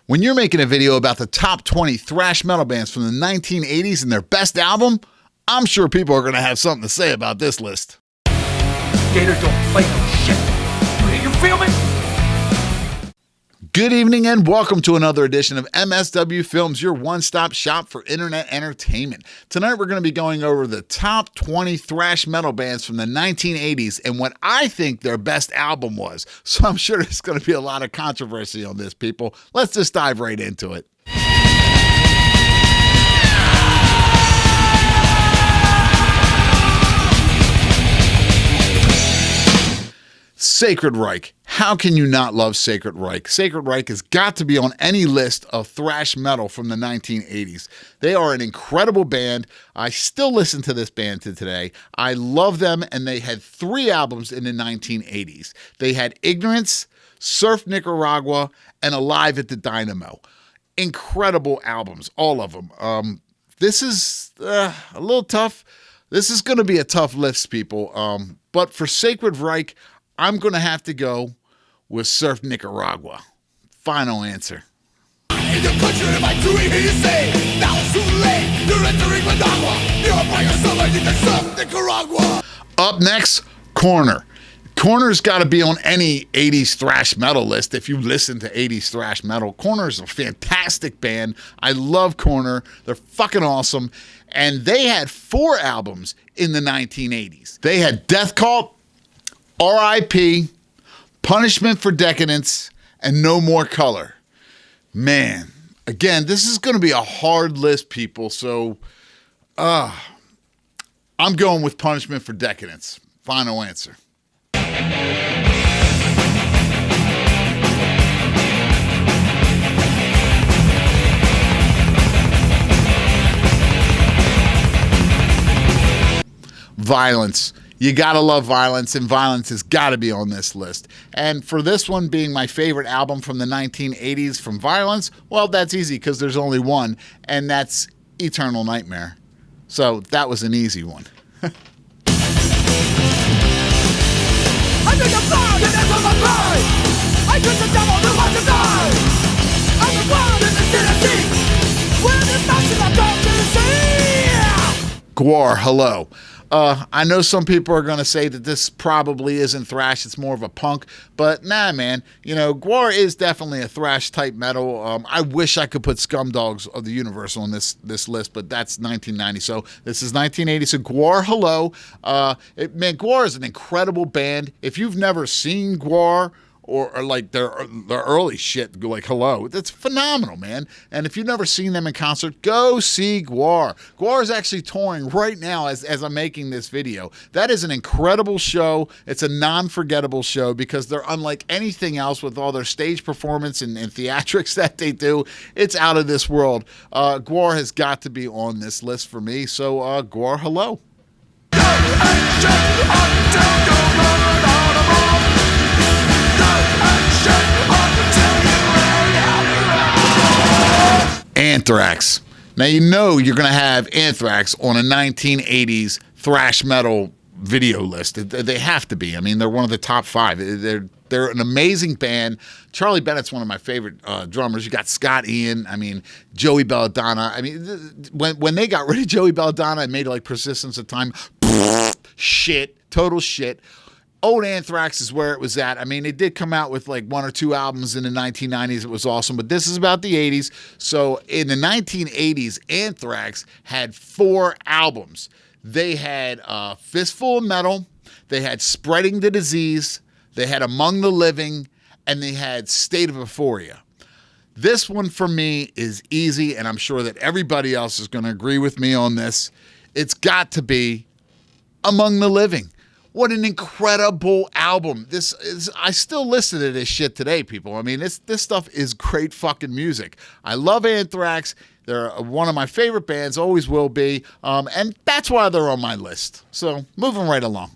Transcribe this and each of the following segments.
When you're making a video about the top 20 thrash metal bands from the 1980s and their best album, I'm sure people are going to have something to say about this list. Gator don't play no shit. You feel me? Good evening and welcome to another edition of MSW Films, your one-stop shop for internet entertainment. Tonight we're going to be going over the top 20 thrash metal bands from the 1980s and what I think their best album was. So I'm sure there's going to be a lot of controversy on this, people. Let's just dive right into it. Sacred Reich. How can you not love Sacred Reich? Sacred Reich has got to be on any list of thrash metal from the 1980s. They are an incredible band. I still listen to this band to today. I love them, and they had 3 albums in the 1980s. They had Ignorance, Surf Nicaragua, and Alive at the Dynamo. Incredible albums, all of them. This is a little tough. This is going to be a tough list, people. But for Sacred Reich, I'm going to have to go with Surf Nicaragua. Final answer. In the country, am I doing here you say? Now it's too late. You're entering Managua. You're by yourself, I think that's Surf Nicaragua. Up next, Corner. Corner's got to be on any 80s thrash metal list. If you listen to 80s thrash metal, Corner's a fantastic band. I love Corner. They're fucking awesome. And they had 4 albums in the 1980s. They had Death Cult, R.I.P., Punishment for Decadence, and No More Color. Man, again, this is going to be a hard list, people, so I'm going with Punishment for Decadence. Final answer. Violence. You gotta love Violence, and Violence has gotta be on this list. And for this one being my favorite album from the 1980s from Violence, well, that's easy because there's only one, and that's Eternal Nightmare. So that was an easy one. Gwar, hello. I know some people are going to say that this probably isn't thrash, it's more of a punk, but nah, man. You know, Gwar is definitely a thrash type metal. I wish I could put Scumdogs of the Universe on this list, but that's 1990, so this is 1980, so Gwar, hello. Man, Gwar is an incredible band. If you've never seen Gwar, or like their early shit, like hello, that's phenomenal, man. And if you've never seen them in concert, go see Gwar. Gwar is actually touring right now as I'm making this video. That is an incredible show. It's a non-forgettable show because they're unlike anything else with all their stage performance and theatrics that they do. It's out of this world. Gwar has got to be on this list for me. So Gwar, hello. Anthrax. Now you know you're going to have Anthrax on a 1980s thrash metal video list. They have to be. I mean, they're one of the top 5. They're an amazing band. Charlie Bennett's one of my favorite drummers. You got Scott Ian. I mean, Joey Belladonna. I mean, when they got rid of Joey Belladonna and made like Persistence of Time, shit, total shit. Old Anthrax is where it was at. I mean, it did come out with like 1 or 2 albums in the 1990s. It was awesome, but this is about the 80s. So in the 1980s, Anthrax had 4 albums. They had Fistful of Metal, they had Spreading the Disease, they had Among the Living, and they had State of Euphoria. This one for me is easy, and I'm sure that everybody else is going to agree with me on this. It's got to be Among the Living. What an incredible album. I still listen to this shit today, people. I mean, this stuff is great fucking music. I love Anthrax. They're one of my favorite bands, always will be. And that's why they're on my list. So, moving right along.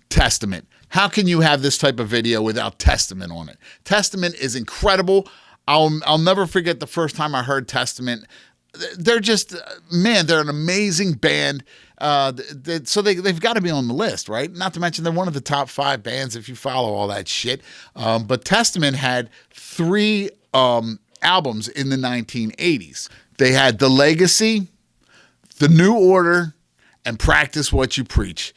Testament. How can you have this type of video without Testament on it? Testament is incredible. I'll never forget the first time I heard Testament. they're just, man, they're an amazing band. So they've got to be on the list, right? Not to mention they're one of the top 5 bands if you follow all that shit. But Testament had 3 albums in the 1980s. They had The Legacy, The New Order, and Practice What You Preach.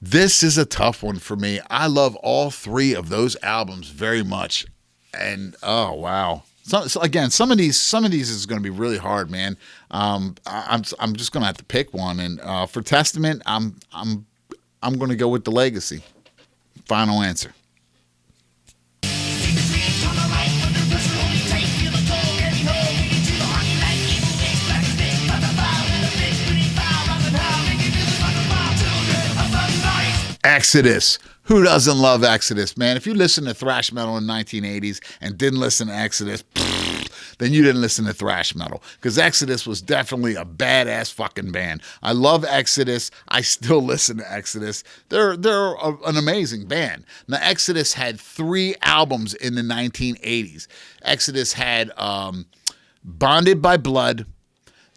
This is a tough one for me. I love all 3 of those albums very much. And oh wow. So again, some of these is going to be really hard, man. I'm just going to have to pick one, and for Testament, I'm going to go with The Legacy. Final answer. Exodus. Who doesn't love Exodus, man? If you listen to thrash metal in 1980s and didn't listen to Exodus, then you didn't listen to thrash metal, because Exodus was definitely a badass fucking band. I love Exodus. I still listen to Exodus. They're an amazing band. Now, Exodus had 3 albums in the 1980s. Exodus had Bonded by Blood,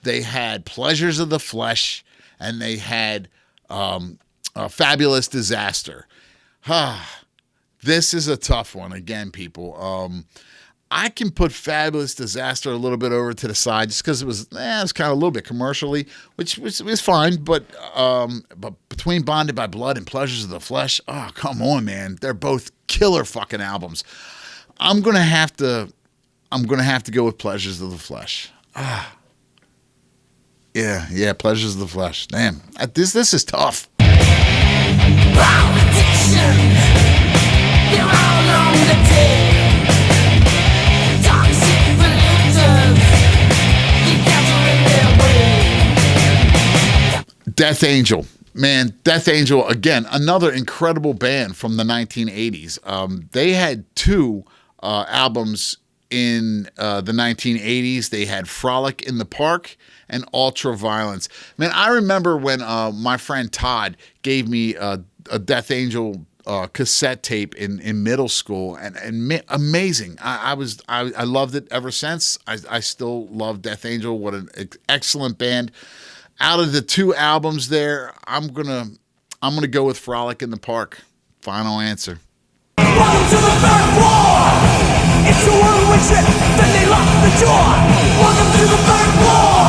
they had Pleasures of the Flesh, and they had Fabulous Disaster. This is a tough one again, people. I can put Fabulous Disaster a little bit over to the side just because it was kind of a little bit commercially, which was fine. But between Bonded by Blood and Pleasures of the Flesh, oh come on, man, they're both killer fucking albums. I'm gonna have to go with Pleasures of the Flesh. Yeah, Pleasures of the Flesh. Damn, this is tough. Death Angel. Man, Death Angel, again, another incredible band from the 1980s. They had 2 albums in the 1980s. They had Frolic in the Park and Ultra Violence. Man, I remember when my friend Todd gave me a Death Angel cassette tape in middle school, and amazing. I loved it ever since. I still love Death Angel. What an excellent band. Out of the 2 albums there, I'm gonna go with Frolic in the Park. Final answer. Welcome to the third floor. It's a world which then they lock the door. Welcome to the third floor.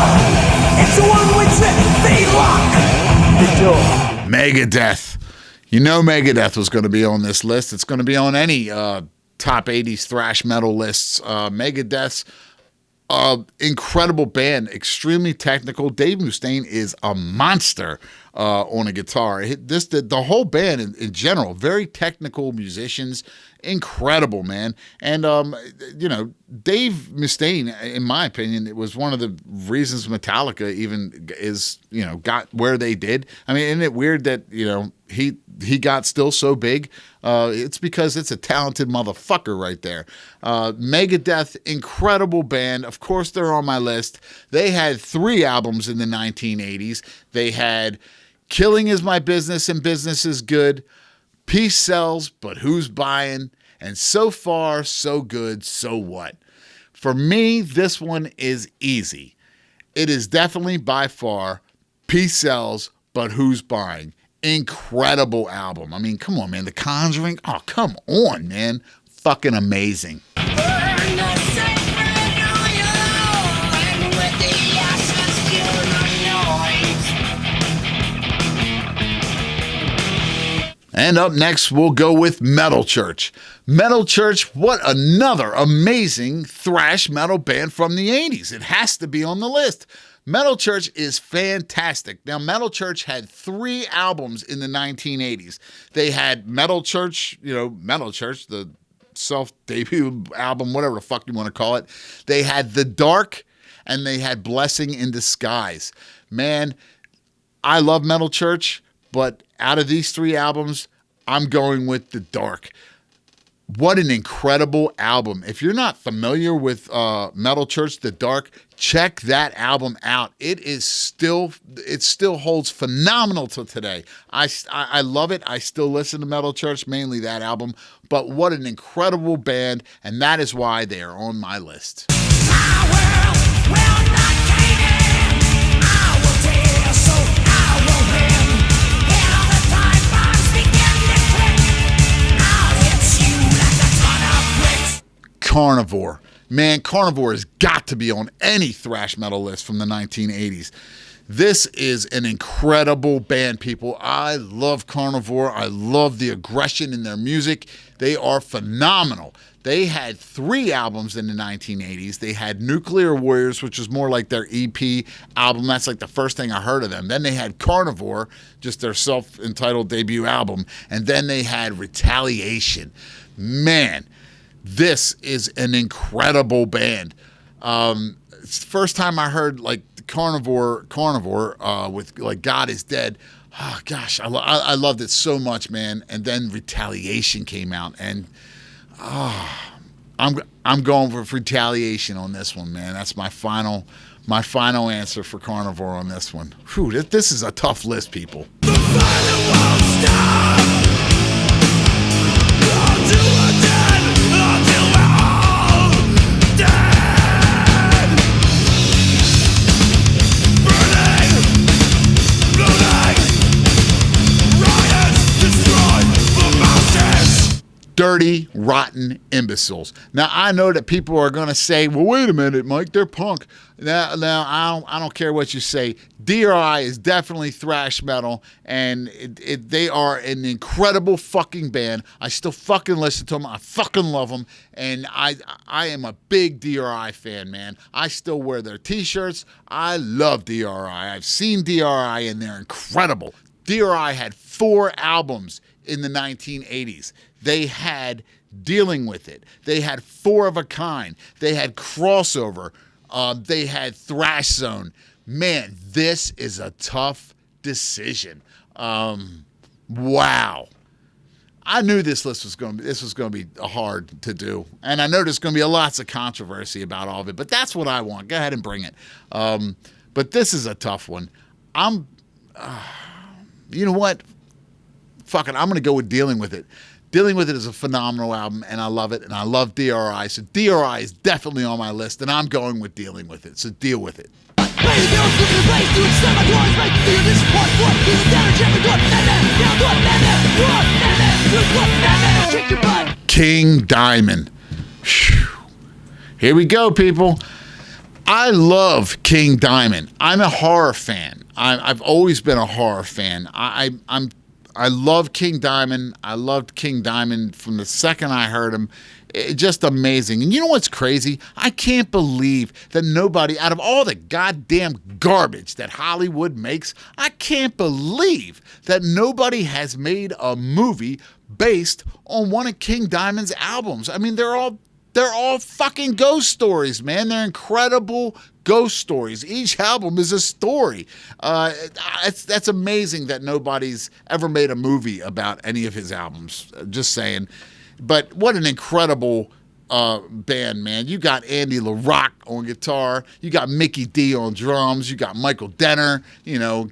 It's a world which they lock the door. Megadeth. You know Megadeth was going to be on this list. It's going to be on any top 80s thrash metal lists. Megadeth's incredible band, extremely technical. Dave Mustaine is a monster on a guitar. The whole band in general, very technical musicians, incredible, man. And Dave Mustaine, in my opinion, it was one of the reasons Metallica even got where they did. I mean, isn't it weird that he got still so big? It's because it's a talented motherfucker right there. Megadeth, incredible band. Of course, they're on my list. They had 3 albums in the 1980s. They had Killing Is My Business and Business Is Good, Peace Sells, But Who's Buying, and So Far, So Good, So What. For me, this one is easy. It is definitely by far Peace Sells, But Who's Buying. Incredible album. I mean, come on, man. The Conjuring. Oh, come on, man. Fucking amazing. And up next, we'll go with Metal Church. Metal Church, what another amazing thrash metal band from the 80s. It has to be on the list. Metal Church is fantastic. Now, Metal Church had 3 albums in the 1980s. They had Metal Church, Metal Church, the self-debut album, whatever the fuck you want to call it. They had The Dark, and they had Blessing in Disguise. Man, I love Metal Church, but out of these 3 albums, I'm going with The Dark. What an incredible album. If you're not familiar with Metal Church, The Dark, check that album out. It still holds phenomenal to today. I love it. I still listen to Metal Church, mainly that album. But what an incredible band, and that is why they are on my list. My world will not change. Carnivore. Man, Carnivore has got to be on any thrash metal list from the 1980s. This is an incredible band, people. I love Carnivore. I love the aggression in their music. They are phenomenal. They had 3 albums in the 1980s. They had Nuclear Warriors, which was more like their EP album. That's like the first thing I heard of them. Then they had Carnivore, just their self-entitled debut album. And then they had Retaliation. Man, this is an incredible band. It's the first time I heard like Carnivore with like God Is Dead. Oh gosh, I loved it so much, man. And then Retaliation came out, and I'm going for Retaliation on this one, man. That's my final answer for Carnivore on this one. Whew, this is a tough list, people. The violent won't stop until we're dead, until we're all dead. Burning, blooding, riots, destroy the mountains. Dirty, rotten imbeciles. Now, I know that people are going to say, well, wait a minute, Mike, they're punk. Now I don't care what you say. DRI is definitely thrash metal, and they are an incredible fucking band. I still fucking listen to them. I fucking love them, and I am a big DRI fan, man. I still wear their t-shirts. I love DRI. I've seen DRI, and they're incredible. DRI had 4 albums in the 1980s. They had Dealing With It. They had 4 of a Kind. They had Crossover. They had Thrash Zone. Man, this is a tough decision. Wow. I knew this list was going to be hard to do, and I know there's going to be lots of controversy about all of it. But that's what I want. Go ahead and bring it. But this is a tough one. You know what? Fuck it. I'm going to go with Dealing With It. Dealing With It is a phenomenal album, and I love it, and I love DRI. So DRI is definitely on my list, and I'm going with Dealing With It. So deal with it. King Diamond. Whew. Here we go, people. I love King Diamond. I'm a horror fan. I've always been a horror fan. I love King Diamond. I loved King Diamond from the second I heard him. Just amazing. And you know what's crazy? I can't believe that nobody, out of all the goddamn garbage that Hollywood makes, I can't believe that nobody has made a movie based on one of King Diamond's albums. I mean, they're all fucking ghost stories, man. They're incredible ghost stories. Each album is a story. That's amazing that nobody's ever made a movie about any of his albums. Just saying. But what an incredible band, man. You got Andy LaRock on guitar. You got Mickey D on drums. You got Michael Denner,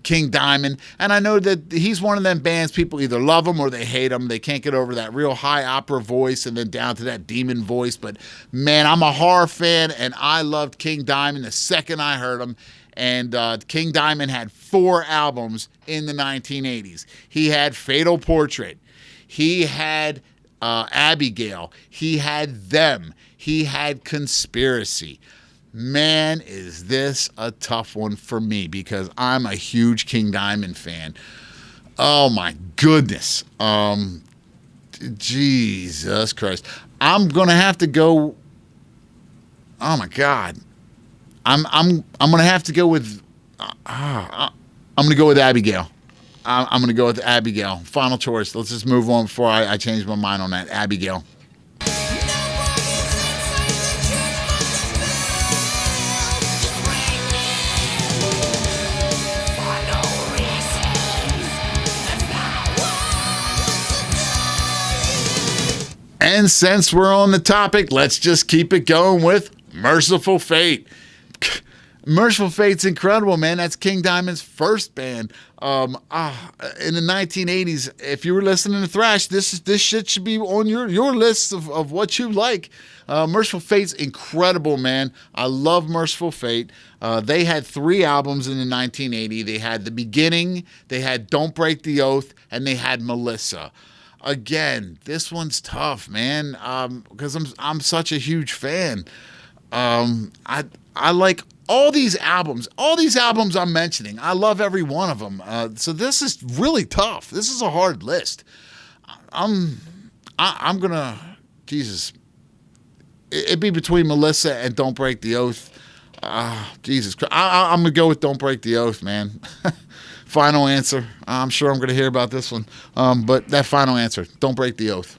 King Diamond. And I know that he's one of them bands, people either love him or they hate him. They can't get over that real high opera voice and then down to that demon voice. But, man, I'm a horror fan, and I loved King Diamond the second I heard him. And King Diamond had 4 albums in the 1980s. He had Fatal Portrait. He had Abigail. He had Them. He had Conspiracy. Man, is this a tough one for me because I'm a huge King Diamond fan. Oh my goodness. Jesus Christ. I'm gonna have to go. Oh my God. I'm gonna have to go with. I'm gonna go with Abigail. I'm going to go with Abigail. Final choice. Let's just move on before I change my mind on that. Abigail. And since we're on the topic, let's just keep it going with Mercyful Fate. Mercyful Fate's incredible, man. That's King Diamond's first band. In the 1980s, if you were listening to thrash, this shit should be on your list of what you like. Mercyful Fate's incredible, man. I love Mercyful Fate. They had 3 albums in the 1980s. They had The Beginning, they had Don't Break the Oath, and they had Melissa. again, this one's tough, man, because I'm such a huge fan. I like all these albums I'm mentioning. I love every one of them. So this is really tough. This is a hard list. I'm gonna, Jesus, it'd be between Melissa and Don't Break the Oath. Jesus Christ, I'm gonna go with Don't Break the Oath, man. Final answer. I'm sure I'm gonna hear about this one, but that final answer, Don't Break the Oath.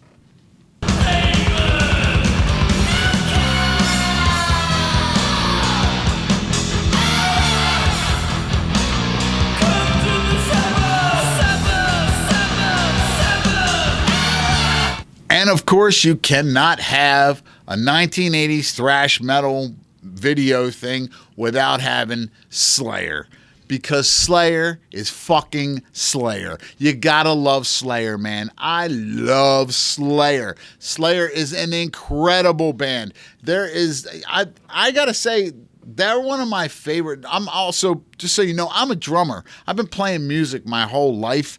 And of course, you cannot have a 1980s thrash metal video thing without having Slayer. Because Slayer is fucking Slayer. You gotta love Slayer, man. I love Slayer. Slayer is an incredible band. I gotta say, they're one of my favorite. I'm also, just so you know, I'm a drummer. I've been playing music my whole life.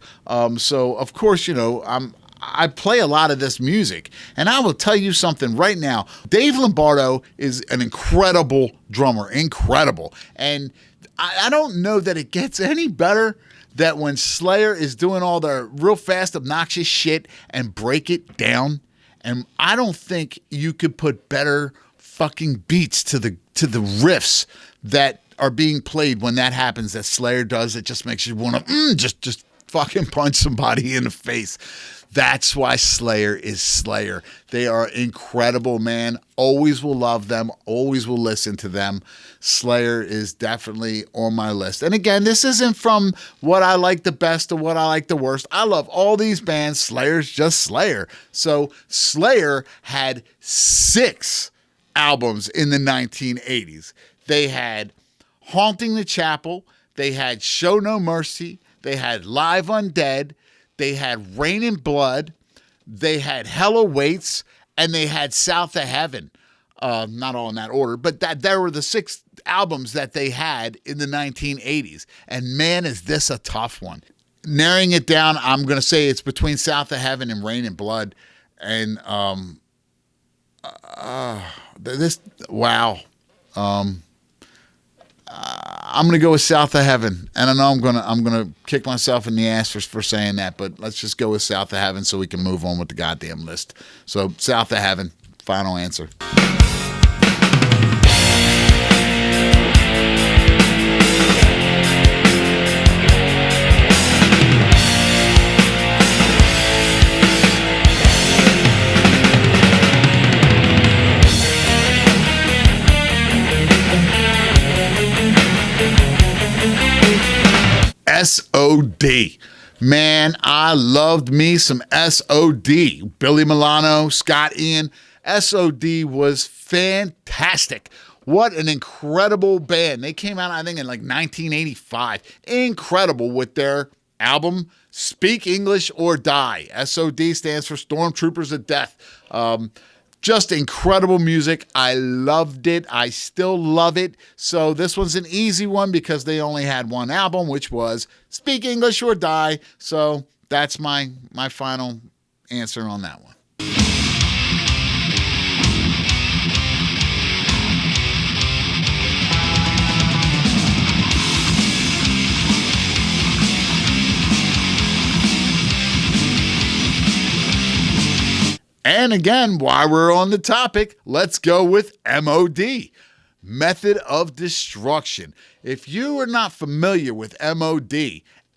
So of course, you know, I play a lot of this music, and I will tell you something right now. Dave Lombardo is an incredible drummer, incredible. And I don't know that it gets any better that when Slayer is doing all the real fast, obnoxious shit and break it down, and I don't think you could put better fucking beats to the riffs that are being played when that happens, that Slayer does. It just makes you want to just fucking punch somebody in the face. That's why Slayer is Slayer. They are incredible, man. Always will love them. Always will listen to them. Slayer is definitely on my list. And again, this isn't from what I like the best to what I like the worst. I love all these bands. Slayer's just Slayer. So Slayer had 6 albums in the 1980s. They had Haunting the Chapel. They had Show No Mercy. They had Live Undead. They had Rain and Blood, they had Hell Awaits, and they had South of Heaven. Not all in that order, but there were the 6 albums that they had in the 1980s. And man, is this a tough one. Narrowing it down, I'm going to say it's between South of Heaven and Rain and Blood. And wow. I'm gonna go with South of Heaven, and I know I'm gonna kick myself in the ass for saying that, but let's just go with South of Heaven so we can move on with the goddamn list. So South of Heaven, final answer. S.O.D. Man, I loved me some S.O.D. Billy Milano, Scott Ian. S.O.D. was fantastic. What an incredible band. They came out, I think, in like 1985. Incredible with their album, Speak English or Die. S.O.D. stands for Stormtroopers of Death. Just incredible music. I loved it. I still love it. So this one's an easy one because they only had one album, which was Speak English or Die. So that's my final answer on that one. And again, while we're on the topic, let's go with MOD, Method of Destruction. If you are not familiar with MOD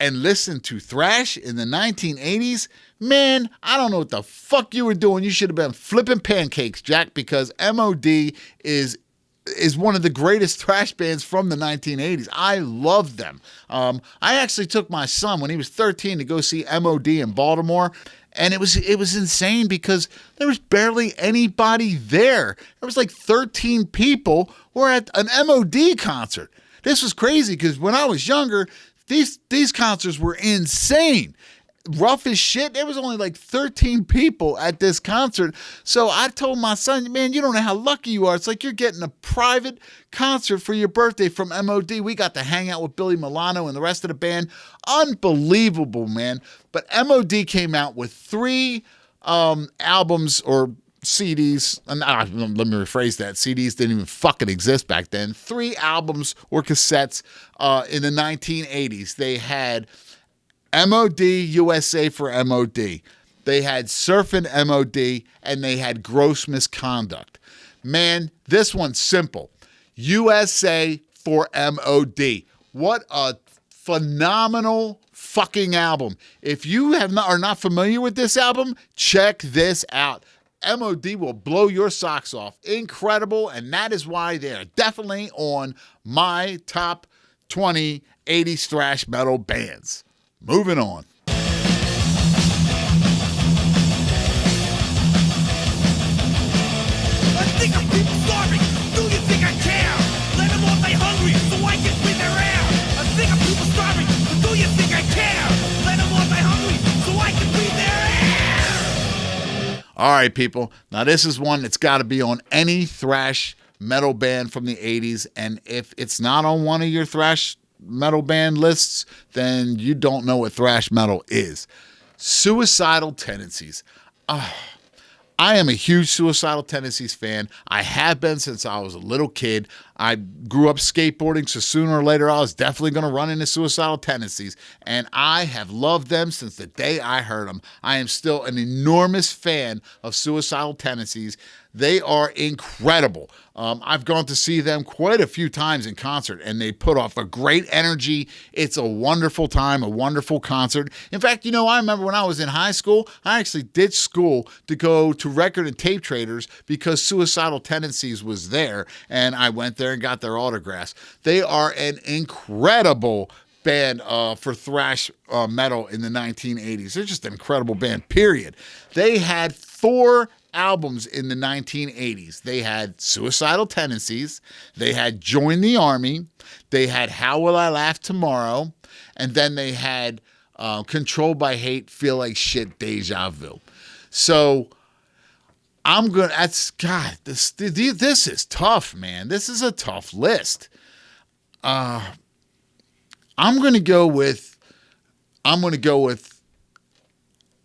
and listen to thrash in the 1980s, man, I don't know what the fuck you were doing. You should have been flipping pancakes, Jack, because MOD is one of the greatest thrash bands from the 1980s. I love them. I actually took my son when he was 13 to go see MOD in Baltimore. And it was insane because there was barely anybody there. There was like 13 people were at an MOD concert. This was crazy because when I was younger, these concerts were insane. rough as shit. There was only like 13 people at this concert. So I told my son, man, you don't know how lucky you are. It's like you're getting a private concert for your birthday from MOD. We got to hang out with Billy Milano and the rest of the band. Unbelievable, man. But MOD came out with 3 albums or CDs. Let me rephrase that. CDs didn't even fucking exist back then. 3 albums or cassettes in the 1980s. They had MOD USA for MOD. They had Surfin' MOD, and they had Gross Misconduct. Man, this one's simple. USA for MOD. What a phenomenal fucking album. If you are not familiar with this album, check this out. MOD will blow your socks off. Incredible, and that is why they are definitely on my top 20 80s thrash metal bands. Moving on. I think of people starving. Do you think I care? Let them all die hungry so I can breathe their air. I think of people starving. Do you think I care? Let them all die hungry so I can breathe their air. All right, people. Now, this is one that's got to be on any thrash metal band from the 80s. And if it's not on one of your thrash metal band lists, then you don't know what thrash metal is. Suicidal Tendencies. I am a huge Suicidal Tendencies fan. I have been since I was a little kid. I grew up skateboarding, so sooner or later I was definitely going to run into Suicidal Tendencies, and I have loved them since the day I heard them. I am still an enormous fan of Suicidal Tendencies. They are incredible. I've gone to see them quite a few times in concert, and they put off a great energy. It's a wonderful time, a wonderful concert. In fact, I remember when I was in high school, I actually ditched school to go to Record and Tape Traders because Suicidal Tendencies was there, and I went there and got their autographs. They are an incredible band for thrash metal in the 1980s. They're just an incredible band, period. They had 4 albums in the 1980s. They had Suicidal Tendencies, they had Join the Army, they had How Will I Laugh Tomorrow, and then they had Controlled by Hate, Feel Like Shit, Deja Vu. So this is tough, man. This is a tough list. I'm gonna go with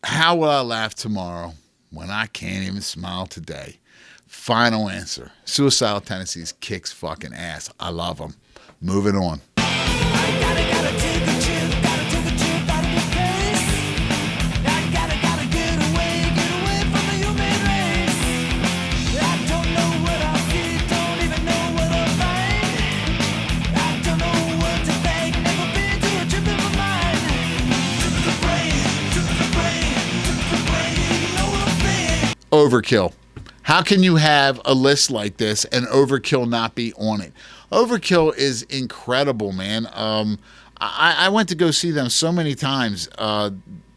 How Will I Laugh Tomorrow When I Can't Even Smile Today. Final answer. Suicidal Tendencies kicks fucking ass. I love them. Moving on. Overkill. How can you have a list like this and Overkill not be on it? Overkill is incredible, man. I went to go see them so many times.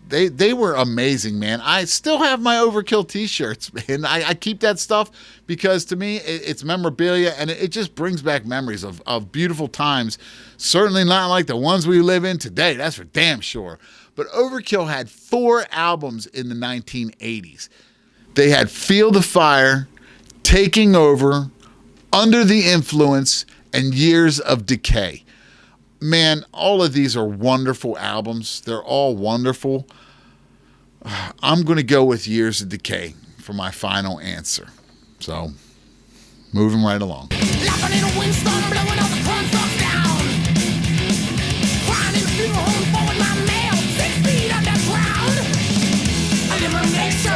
They were amazing, man. I still have my Overkill t-shirts, man. I keep that stuff because to me, it's memorabilia, and it just brings back memories of beautiful times. Certainly not like the ones we live in today, that's for damn sure. But Overkill had 4 albums in the 1980s. They had Feel the Fire, Taking Over, Under the Influence, and Years of Decay. Man, all of these are wonderful albums. They're all wonderful. I'm going to go with Years of Decay for my final answer. So, moving right along. Laughing in a windstorm, blowing all the cornstalks down. Crying in a funeral home, forward my mail, 6 feet underground. Elimination.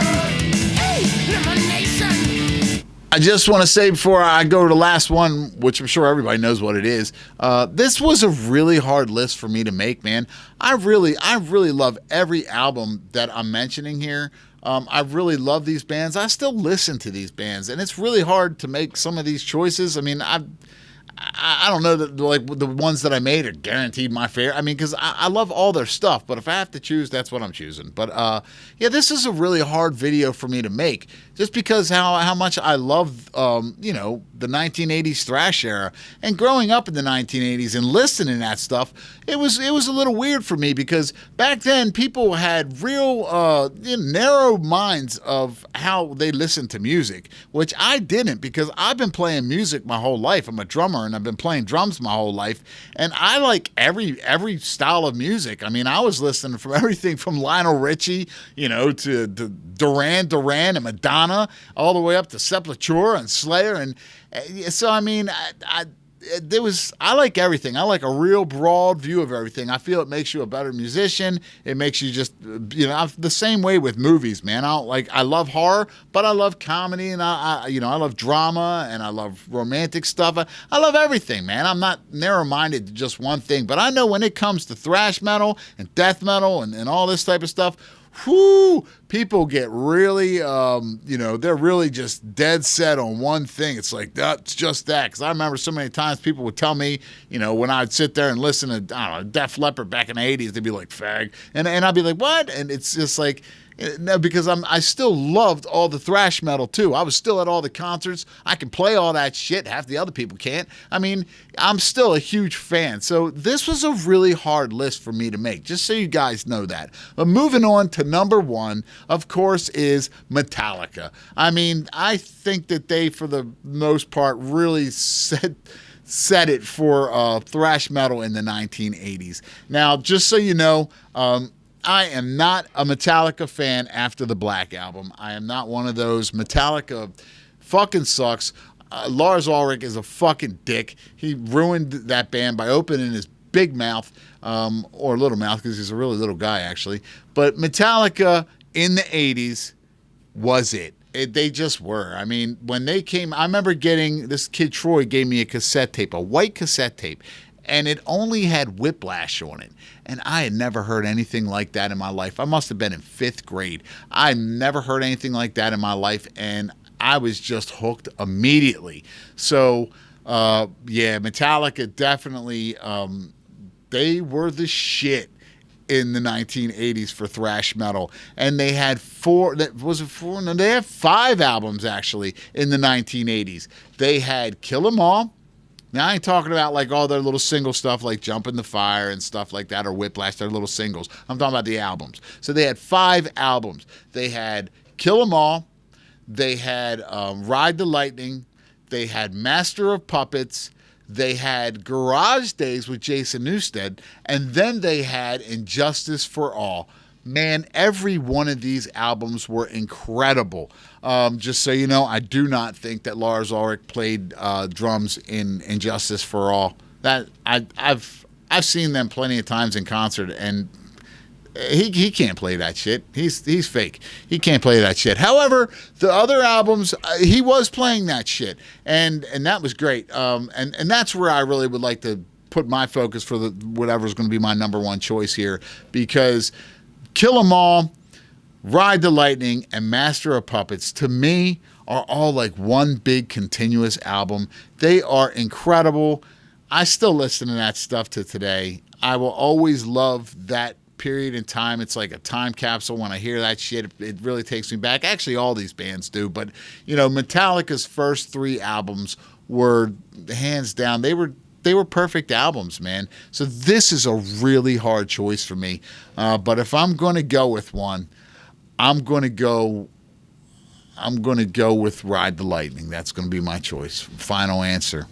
I just want to say before I go to the last one, which I'm sure everybody knows what it is, this was a really hard list for me to make, man. I really love every album that I'm mentioning here. I really love these bands. I still listen to these bands, and it's really hard to make some of these choices. I mean, I don't know that like the ones that I made are guaranteed my favorite. I mean, because I love all their stuff, but if I have to choose, that's what I'm choosing. But yeah, this is a really hard video for me to make just because how much I love, the 1980s thrash era. And growing up in the 1980s and listening to that stuff, it was a little weird for me because back then people had real narrow minds of how they listened to music, which I didn't because I've been playing music my whole life. I'm a drummer and I've been playing drums my whole life, and I like every style of music. I mean, I was listening from everything from Lionel Richie, to Duran Duran and Madonna, all the way up to Sepultura and Slayer, and so I mean, I like everything. I like a real broad view of everything. I feel it makes you a better musician. It makes you just, I'm the same way with movies, man. I love horror, but I love comedy, and I love drama, and I love romantic stuff. I love everything, man. I'm not narrow-minded to just one thing, but I know when it comes to thrash metal and death metal and all this type of stuff, people get really, they're really just dead set on one thing. It's like, that's just that. Because I remember so many times people would tell me, when I'd sit there and listen to, Def Leppard back in the 80s, they'd be like, fag. And I'd be like, what? And it's just like, no, because I still loved all the thrash metal too. I was still at all the concerts. I can play all that shit. Half the other people can't. I mean, I'm still a huge fan. So this was a really hard list for me to make, just so you guys know that. But moving on to number one, of course, is Metallica. I mean, I think that they, for the most part, really set it for thrash metal in the 1980s. Now, just so you know, I am not a Metallica fan after the Black Album. I am not one of those. Metallica fucking sucks. Lars Ulrich is a fucking dick. He ruined that band by opening his big mouth, or little mouth, because he's a really little guy, actually. But Metallica in the 80s was it. They just were. I mean, when they came, I remember getting, this kid Troy gave me a cassette tape, a white cassette tape, and it only had Whiplash on it. And I had never heard anything like that in my life. I must have been in 5th grade. I never heard anything like that in my life, and I was just hooked immediately. So, Metallica definitely, they were the shit in the 1980s for thrash metal. And they had 5 albums, actually, in the 1980s. They had Kill 'Em All. Now, I ain't talking about like all their little single stuff like Jump in the Fire and stuff like that, or Whiplash, their little singles. I'm talking about the albums. So they had 5 albums. They had Kill 'Em All. They had Ride the Lightning. They had Master of Puppets. They had Garage Days with Jason Newsted. And then they had Injustice for All. Man, every one of these albums were incredible. Just so you know, I do not think that Lars Ulrich played drums in Injustice for All. That I've seen them plenty of times in concert, and he can't play that shit. He's fake. He can't play that shit. However, the other albums, he was playing that shit, and that was great. And that's where I really would like to put my focus for whatever's going to be my number one choice here, because Kill 'Em All, Ride the Lightning, and Master of Puppets, to me, are all like one big continuous album. They are incredible. I still listen to that stuff to today. I will always love that period in time. It's like a time capsule. When I hear that shit, it really takes me back. Actually, all these bands do. But, Metallica's first 3 albums were, hands down, they were perfect albums, man. So this is a really hard choice for me. But if I'm going to go with one, I'm going to go with Ride the Lightning. That's going to be my choice. Final answer.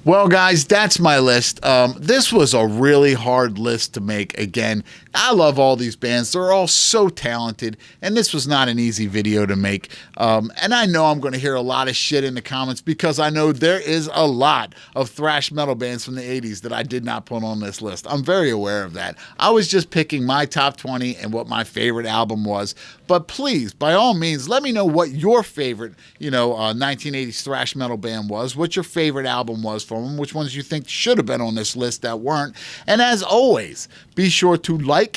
Well, guys, that's my list. This was a really hard list to make. Again, I love all these bands. They're all so talented, and this was not an easy video to make. And I know I'm going to hear a lot of shit in the comments, because I know there is a lot of thrash metal bands from the 80s that I did not put on this list. I'm very aware of that. I was just picking my top 20 and what my favorite album was. But please, by all means, let me know what your favorite, 1980s thrash metal band was, what your favorite album was from them, which ones you think should have been on this list that weren't. And as always, be sure to like,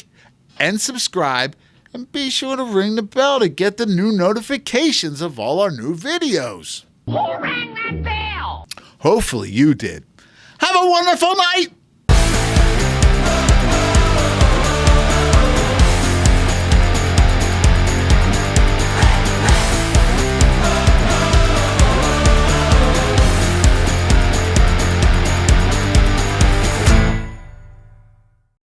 and subscribe, and be sure to ring the bell to get the new notifications of all our new videos. Who rang that bell? Hopefully you did. Have a wonderful night!